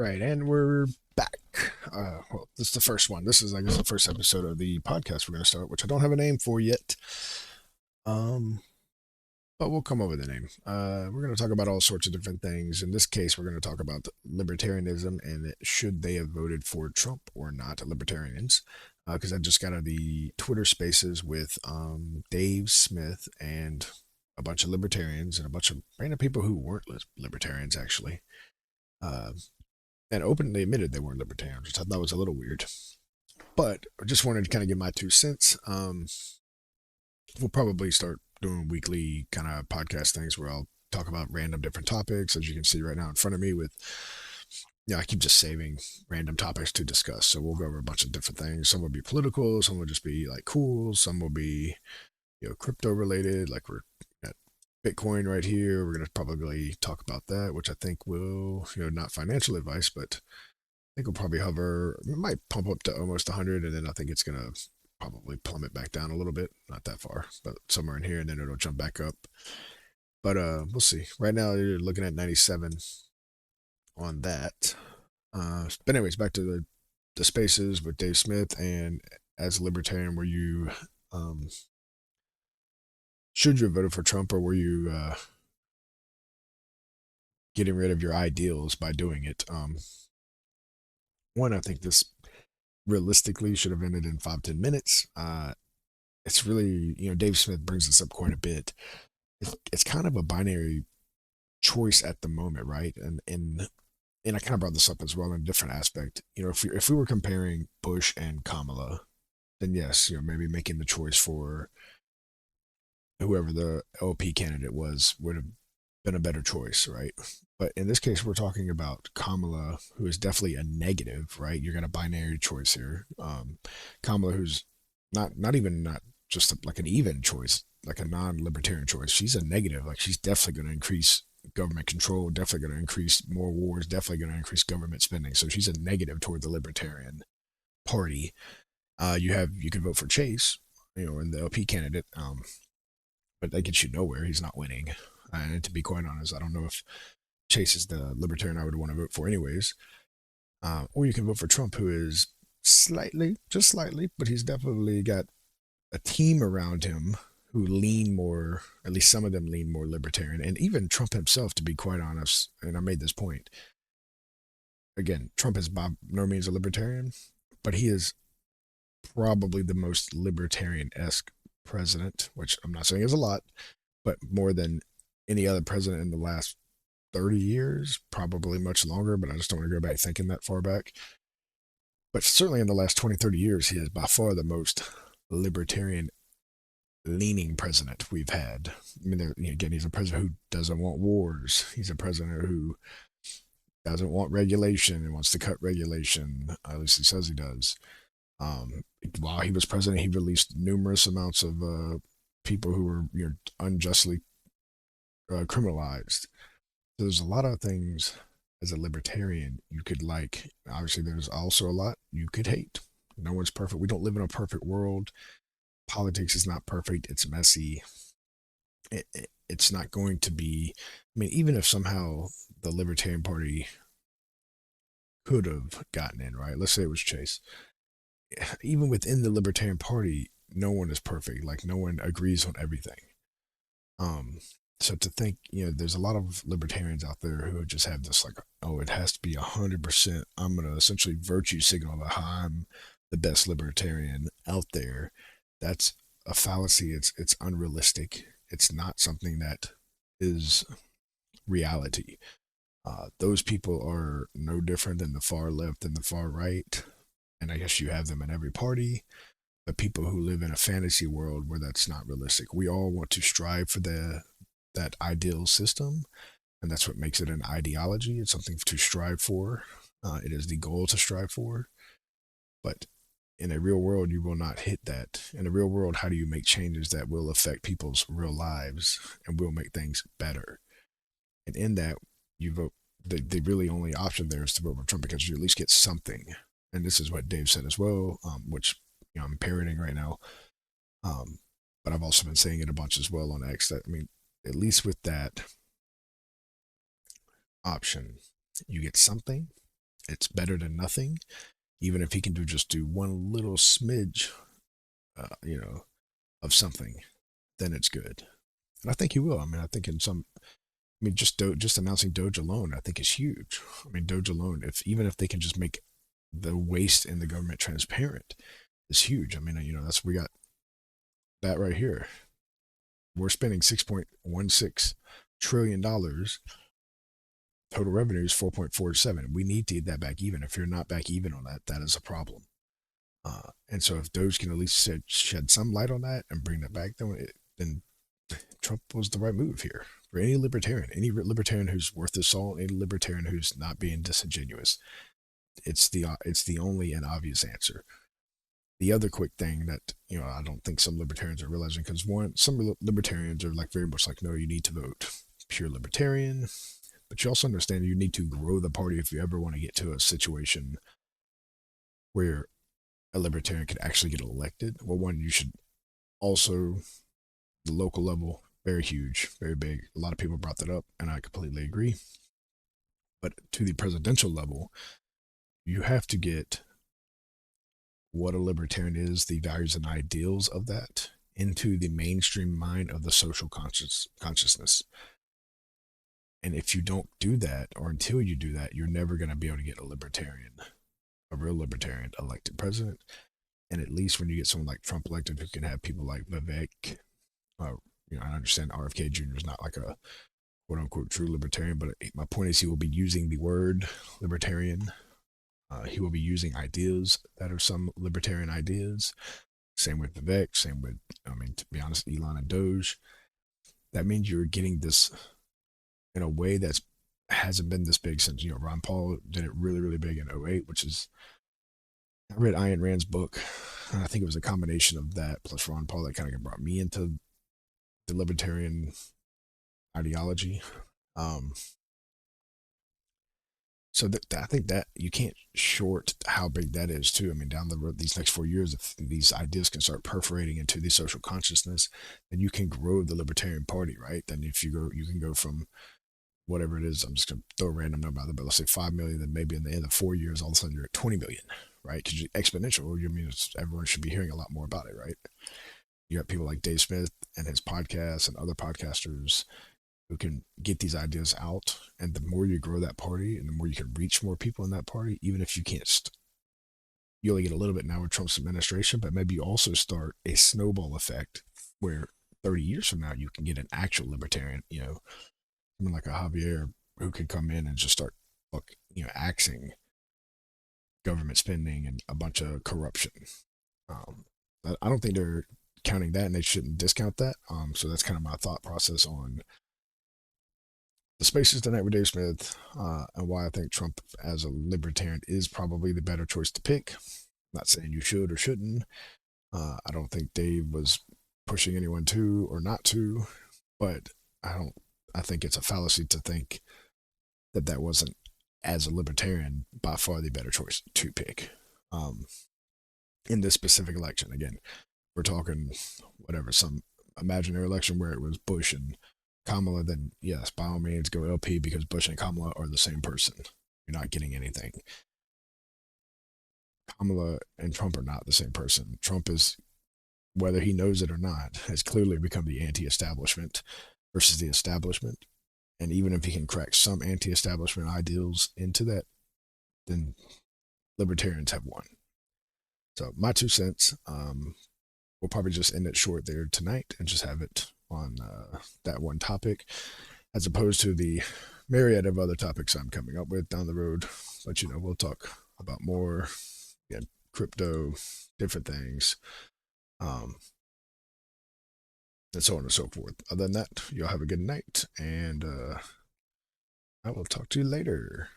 Right, and we're back. Well, this is the first one. This is, I guess, the first episode of the podcast we're going to start, which I don't have a name for yet. Um, but we'll come up with a name. We're going to talk about all sorts of different things. In this case, we're going to talk about libertarianism and should they have voted for Trump or not, libertarians. Because I just got out of the Twitter Spaces with Dave Smith and a bunch of libertarians and a bunch of random people who weren't libertarians, actually. Uh, and openly admitted they weren't libertarians, which I thought was a little weird. But I just wanted to kind of give my 2 cents. We'll probably start doing weekly kind of podcast things where I'll talk about random different topics, as you can see right now in front of me. I keep just saving random topics to discuss. So we'll go over a bunch of different things. Some will be political, some will just be like cool, some will be crypto related, like we're at Bitcoin right here. We're going to probably talk about that, which I think will, not financial advice, but I think we'll probably hover. It might pump up to almost 100, and then I think it's gonna probably plummet back down a little bit, not that far, but somewhere in here, and then it'll jump back up. But we'll see. Right now, you're looking at 97 on that. But anyways, back to the spaces with Dave Smith, and as a libertarian, were you should you have voted for Trump, or were you getting rid of your ideals by doing it? One, I think this realistically should have ended in 5-10 minutes. It's really, Dave Smith brings this up quite a bit. It's kind of a binary choice at the moment, right? And I kind of brought this up as well in a different aspect. If we were comparing Bush and Kamala, then yes, maybe making the choice for whoever the LP candidate was would have been a better choice, right? But in this case, we're talking about Kamala, who is definitely a negative, right? You're got a binary choice here. Kamala, who's not just like an even choice, like a non-libertarian choice. She's a negative. Like she's definitely going to increase government control, definitely going to increase more wars, definitely going to increase government spending. So she's a negative toward the Libertarian Party. You could vote for Chase, in the LP candidate, but that gets you nowhere. He's not winning. And to be quite honest, I don't know if Chase is the libertarian I would want to vote for, anyways. Or you can vote for Trump, who is slightly, just slightly, but he's definitely got a team around him who lean more, at least some of them lean more libertarian. And even Trump himself, to be quite honest, and I made this point, again, Trump is by no means a libertarian, but he is probably the most libertarian esque president, which I'm not saying is a lot, but more than any other president in the last 30 years, probably much longer, but I just don't want to go back thinking that far back. But certainly in the last 20, 30 years, he is by far the most libertarian leaning president we've had. I mean, again, he's a president who doesn't want wars. He's a president who doesn't want regulation and wants to cut regulation. At least he says he does. While he was president, he released numerous amounts of people who were unjustly criminalized. So there's a lot of things as a libertarian you could like. Obviously, there's also a lot you could hate. No one's perfect. We don't live in a perfect world. Politics is not perfect. It's messy. It's not going to be. I mean, even if somehow the Libertarian Party could have gotten in, right? Let's say it was Chase. Even within the Libertarian Party, no one is perfect. Like no one agrees on everything. Um, so to think, there's a lot of libertarians out there who just have this like, oh, it has to be 100%. I'm gonna essentially virtue signal that I'm the best libertarian out there. That's a fallacy. It's unrealistic. It's not something that is reality. Those people are no different than the far left and the far right, and I guess you have them in every party. But people who live in a fantasy world where that's not realistic. We all want to strive for that ideal system, and that's what makes it an ideology. It's something to strive for. It is the goal to strive for. But in a real world, you will not hit that. In a real world, how do you make changes that will affect people's real lives and will make things better? And in that, you vote. The really only option there is to vote for Trump because you at least get something. And this is what Dave said as well, which I'm parroting right now. But I've also been saying it a bunch as well on X. That I mean, at least with that option, you get something, it's better than nothing. Even if he can do one little smidge, you know, of something, then it's good. And I think he will. I mean, I think in some, I mean, just announcing Doge alone, I think is huge. I mean, Doge alone, if even if they can just make the waste in the government transparent, is huge. I mean, that's we got that right here. We're spending $6.16 trillion. Total revenue is 4.47. We need to get that back even. If you're not back even on that, that is a problem. And so if Doge can at least shed some light on that and bring that back, then Trump was the right move here for any libertarian who's worth his salt, any libertarian who's not being disingenuous. It's the only and obvious answer. The other quick thing that I don't think some libertarians are realizing, because one, some libertarians are like very much like, no, you need to vote pure libertarian, but you also understand you need to grow the party if you ever want to get to a situation where a libertarian could actually get elected. Well, one, you should also, the local level, very huge, very big. A lot of people brought that up, and I completely agree. But to the presidential level, you have to get what a libertarian is, the values and ideals of that, into the mainstream mind of the social consciousness. And if you don't do that, or until you do that, you're never going to be able to get a real libertarian elected president. And at least when you get someone like Trump elected, who can have people like Vivek, I understand RFK Jr. is not like a quote unquote true libertarian, but my point is he will be using the word libertarian. He will be using ideas that are some libertarian ideas. Same with Vivek, same with, I mean, to be honest, Elon and Doge. That means you're getting this in a way that's hasn't been this big since, Ron Paul did it really, really big in '08, which is, I read Ayn Rand's book. And I think it was a combination of that plus Ron Paul that kind of brought me into the libertarian ideology. Um, so I think that you can't short how big that is too. I mean, down the road, these next 4 years, if these ideas can start perforating into the social consciousness, then you can grow the Libertarian Party, right? Then if you can go from whatever it is, I'm just going to throw a random number out there, but let's say 5 million, then maybe in the end of 4 years, all of a sudden you're at 20 million, right? Because exponential, you mean everyone should be hearing a lot more about it, right? You have people like Dave Smith and his podcasts and other podcasters who can get these ideas out. And the more you grow that party and the more you can reach more people in that party, even if you can't, you only get a little bit now with Trump's administration, but maybe you also start a snowball effect where 30 years from now, you can get an actual libertarian, someone like a Javier who can come in and just start, axing government spending and a bunch of corruption. Um, I don't think they're counting that, and they shouldn't discount that. So that's kind of my thought process on the spaces tonight with Dave Smith, and why I think Trump as a libertarian is probably the better choice to pick. Not saying you should or shouldn't. I don't think Dave was pushing anyone to or not to, but I don't. I think it's a fallacy to think that that wasn't, as a libertarian, by far the better choice to pick. In this specific election, again, we're talking whatever, some imaginary election where it was Bush and Kamala, then yes, by all means go LP, because Bush and Kamala are the same person. You're not getting anything. Kamala and Trump are not the same person. Trump is, whether he knows it or not, has clearly become the anti-establishment versus the establishment. And even if he can crack some anti-establishment ideals into that, then libertarians have won. So my 2 cents. We'll probably just end it short there tonight and just have it on that one topic, as opposed to the myriad of other topics I'm coming up with down the road. But we'll talk about more, again, crypto, different things, and so on and so forth. Other than that, y'all have a good night, and I will talk to you later.